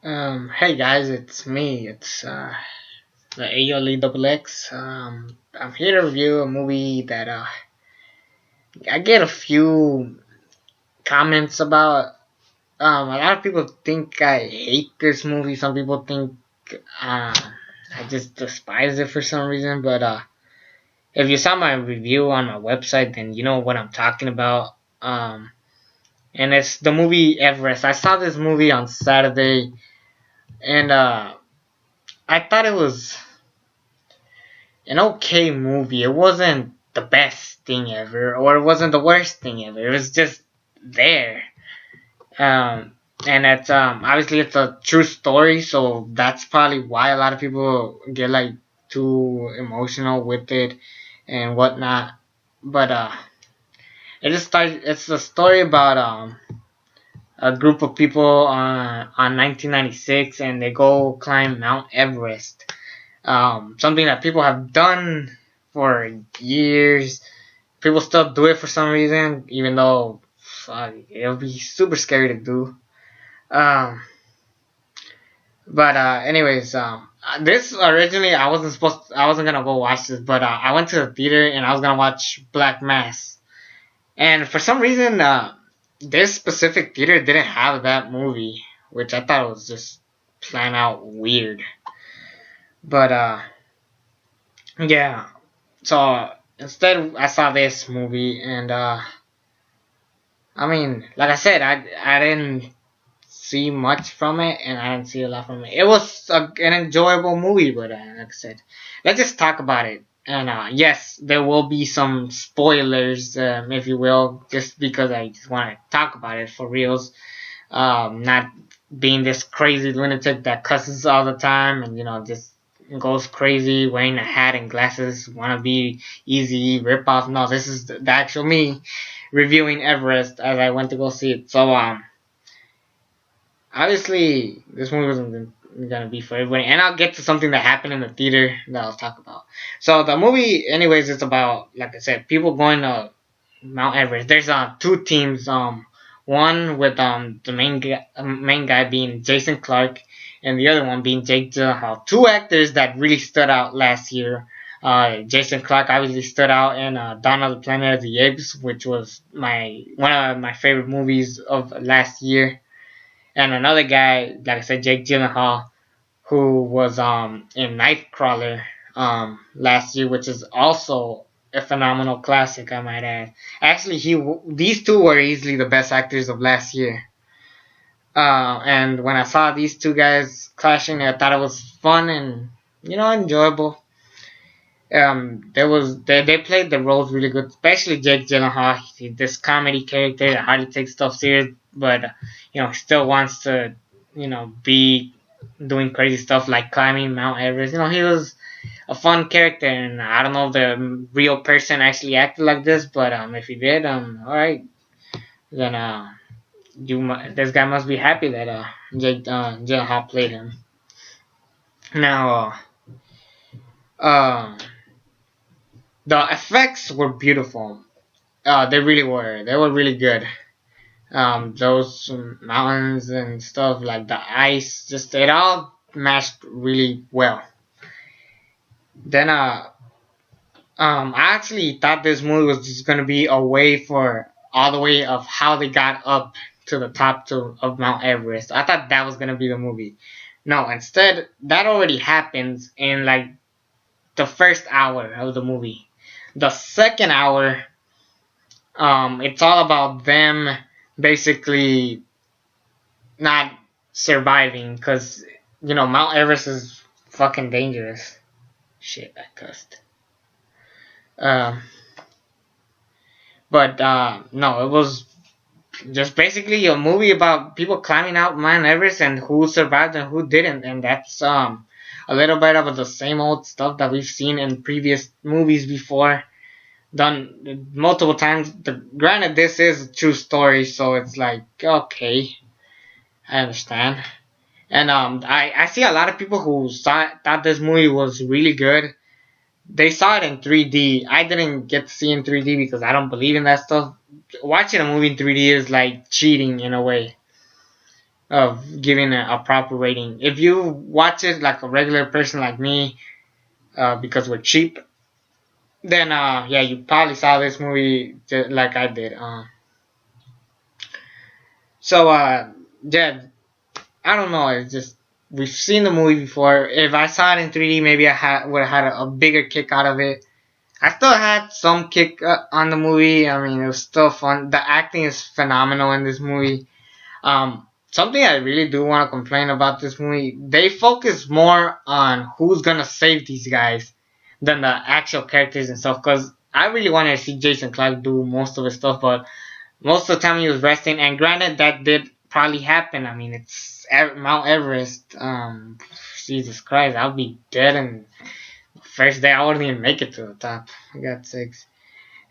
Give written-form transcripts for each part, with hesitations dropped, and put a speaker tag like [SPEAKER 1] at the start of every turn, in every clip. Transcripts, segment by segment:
[SPEAKER 1] Hey guys, it's me. It's the AOLE double X. I'm here to review a movie that I get a few comments about. A lot of people think I hate this movie. Some people think I just despise it for some reason. But if you saw my review on my website, then you know what I'm talking about. And it's the movie Everest. I saw this movie on Saturday, and I thought it was an okay movie. It wasn't the best thing ever, or it wasn't the worst thing ever. It was just there. Um, and it's obviously it's a true story, so that's probably why a lot of people get like too emotional with it and whatnot. But it's a story about a group of people on 1996, and they go climb Mount Everest. Something that people have done for years. People still do it for some reason, even though it'll be super scary to do. Um, but anyways, this originally I wasn't gonna go watch this, but I went to the theater and I was gonna watch Black Mass, and for some reason, this specific theater didn't have that movie, which I thought was just planned out weird. But yeah, so instead I saw this movie, and I mean, like I said, I didn't see much from it, and I didn't see a lot from it. It was an enjoyable movie, but like I said, let's just talk about it. And yes, there will be some spoilers, if you will, just because I just want to talk about it for reals. Not being this crazy lunatic that cusses all the time and just goes crazy wearing a hat and glasses, wanna be easy rip off. No, this is the actual me reviewing Everest as I went to go see it. So obviously this movie wasn't gonna be for everybody, and I'll get to something that happened in the theater that I'll talk about. So the movie, anyways, it's about, like I said, people going to Mount Everest. There's two teams. One with the main guy being Jason Clark, and the other one being Jake Gyllenhaal. Two actors that really stood out last year. Jason Clark obviously stood out in Dawn of the Planet of the Apes, which was one of my favorite movies of last year. And another guy, like I said, Jake Gyllenhaal, who was in Nightcrawler last year, which is also a phenomenal classic, I might add. Actually, these two were easily the best actors of last year. And when I saw these two guys clashing, I thought it was fun and enjoyable. They played the roles really good, especially Jake Gyllenhaal. This comedy character that hardly takes stuff serious, but still wants to be doing crazy stuff like climbing Mount Everest. He was a fun character, and I don't know if the real person actually acted like this, but if he did, all right, then this guy must be happy that Jake Gyllenhaal played him. Now, the effects were beautiful. They really were. They were really good. Those mountains and stuff, like the ice, just it all matched really well. Then I actually thought this movie was just gonna be a way for all the way of how they got up to the top of Mount Everest. I thought that was gonna be the movie. No, instead that already happens in like the first hour of the movie. The second hour, it's all about them basically not surviving because Mount Everest is fucking dangerous. Shit, I cussed. Um, but no, it was just basically a movie about people climbing out Mount Everest and who survived and who didn't, and that's a little bit of the same old stuff that we've seen in previous movies before, done multiple times. Granted, this is a true story, so it's like okay, I understand. And I see a lot of people who thought this movie was really good. They saw it in 3D. I didn't get to see it in 3D because I don't believe in that stuff. Watching a movie in 3D is like cheating in a way. of giving a proper rating. If you watch it like a regular person like me, because we're cheap, then yeah, you probably saw this movie like I did. So yeah, I don't know. It's just we've seen the movie before. If I saw it in 3D, maybe would have had a bigger kick out of it. I still had some kick on the movie. I mean, it was still fun. The acting is phenomenal in this movie. Something I really do want to complain about this movie, they focus more on who's gonna save these guys than the actual characters and stuff. Cause I really wanted to see Jason Clarke do most of his stuff, but most of the time he was resting. And granted, that did probably happen. I mean, it's Mount Everest. Jesus Christ, I'll be dead in the first day. I wouldn't even make it to the top. I got six.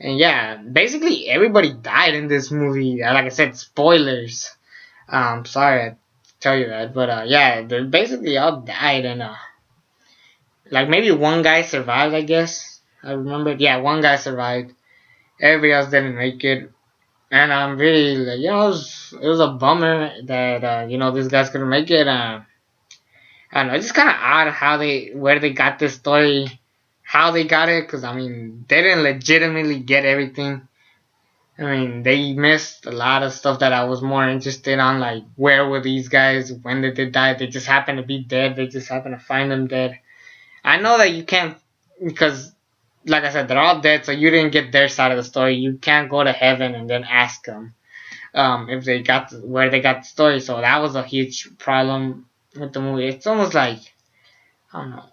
[SPEAKER 1] And yeah, basically everybody died in this movie. Like I said, spoilers. Sorry I tell you that, but yeah, they basically all died, and like maybe one guy survived. I guess I remember. Yeah, one guy survived. Everybody else didn't make it, and I'm really like, it was a bummer that this guy's gonna make it. I don't know, it's just kind of odd how where they got this story, how they got it, because I mean they didn't legitimately get everything. I mean, they missed a lot of stuff that I was more interested on, like where were these guys, when did they die? They just happened to be dead. They just happened to find them dead. I know that you can't, because, like I said, they're all dead, so you didn't get their side of the story. You can't go to heaven and then ask them if they got where they got the story. So that was a huge problem with the movie. It's almost like, I don't know.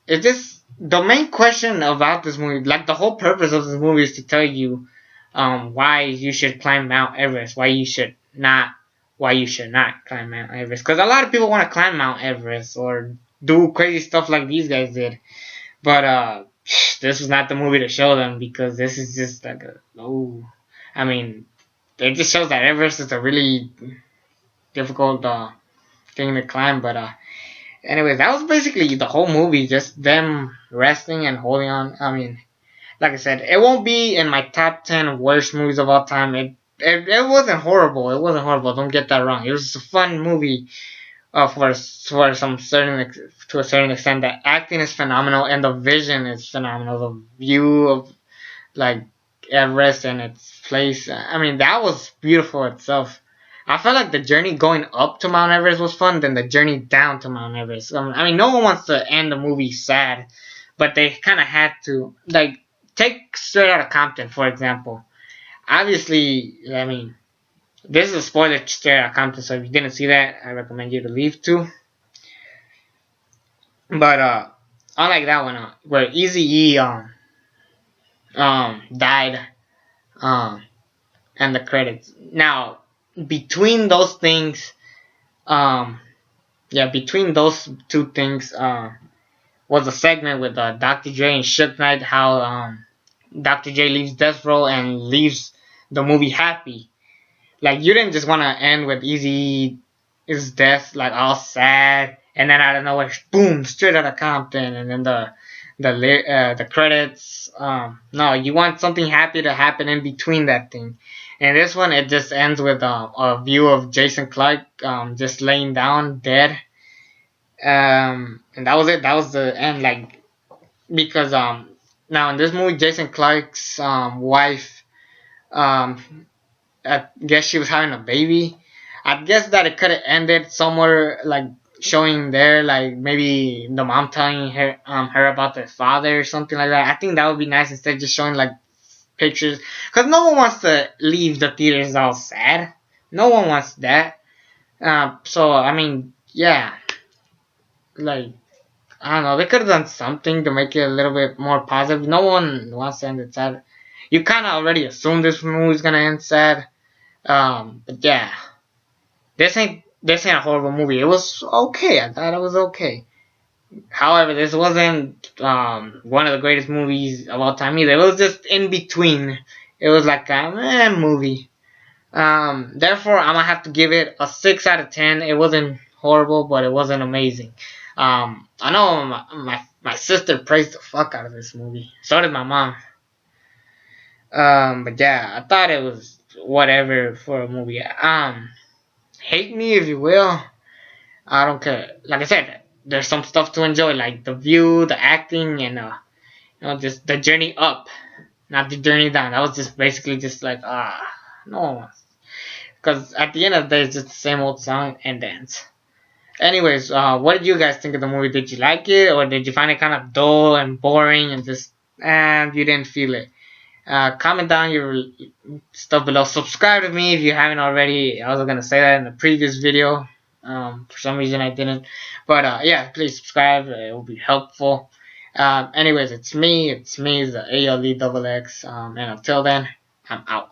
[SPEAKER 1] It's just the main question about this movie, like the whole purpose of this movie is to tell you why you should climb Mount Everest, why you should not climb Mount Everest. Because a lot of people want to climb Mount Everest or do crazy stuff like these guys did. But this was not the movie to show them, because this is just like I mean, it just shows that Everest is a really difficult thing to climb. But anyways, that was basically the whole movie, just them resting and holding on. I mean, like I said, it won't be in my top 10 worst movies of all time. It wasn't horrible. It wasn't horrible. Don't get that wrong. It was a fun movie for some certain to a certain extent. The acting is phenomenal and the vision is phenomenal. The view of like Everest and its place. I mean, that was beautiful itself. I felt like the journey going up to Mount Everest was fun than the journey down to Mount Everest. I mean, no one wants to end the movie sad, but they kind of had to. Like, take Straight Outta Compton, for example. Obviously, I mean, this is a spoiler to Straight Outta Compton, so if you didn't see that, I recommend you to leave too. But unlike that one, where Eazy-E died, um and the credits. Now, between those things, um between those two things, was a segment with Dr. Dre and Suge Knight, how Dr. J leaves Death Row and leaves the movie happy. Like, you didn't just want to end with Eazy's death, like all sad, and then out of nowhere, boom, Straight Outta Compton, and then the credits. No, you want something happy to happen in between that thing. And this one, it just ends with a view of Jason Clarke just laying down dead. And that was it. That was the end. Like, because now in this movie, Jason Clarke's wife, I guess she was having a baby. I guess that it could have ended somewhere, like showing there, like maybe the mom telling her about their father or something like that. I think that would be nice, instead of just showing like pictures, because no one wants to leave the theaters all sad. No one wants that. So I mean, yeah, like, I don't know, they could have done something to make it a little bit more positive. No one wants to end it sad. You kind of already assume this movie's gonna end sad. But yeah, this ain't a horrible movie. It was okay. I thought it was okay. However, this wasn't one of the greatest movies of all time either. It was just in between. It was like a movie. Therefore, I'm gonna have to give it a 6 out of 10. It wasn't horrible, but it wasn't amazing. I know my sister praised the fuck out of this movie. So did my mom. But yeah, I thought it was whatever for a movie. hate me if you will. I don't care. Like I said, there's some stuff to enjoy, like the view, the acting, and just the journey up, not the journey down. That was just basically just like no, because at the end of the day, it's just the same old song and dance. Anyways, what did you guys think of the movie? Did you like it, or did you find it kind of dull and boring and just and you didn't feel it? Comment down your stuff below. Subscribe to me if you haven't already. I was gonna say that in the previous video. For some reason I didn't. But yeah, please subscribe. It will be helpful. Anyways, it's me. It's me, the ALE double X. And until then, I'm out.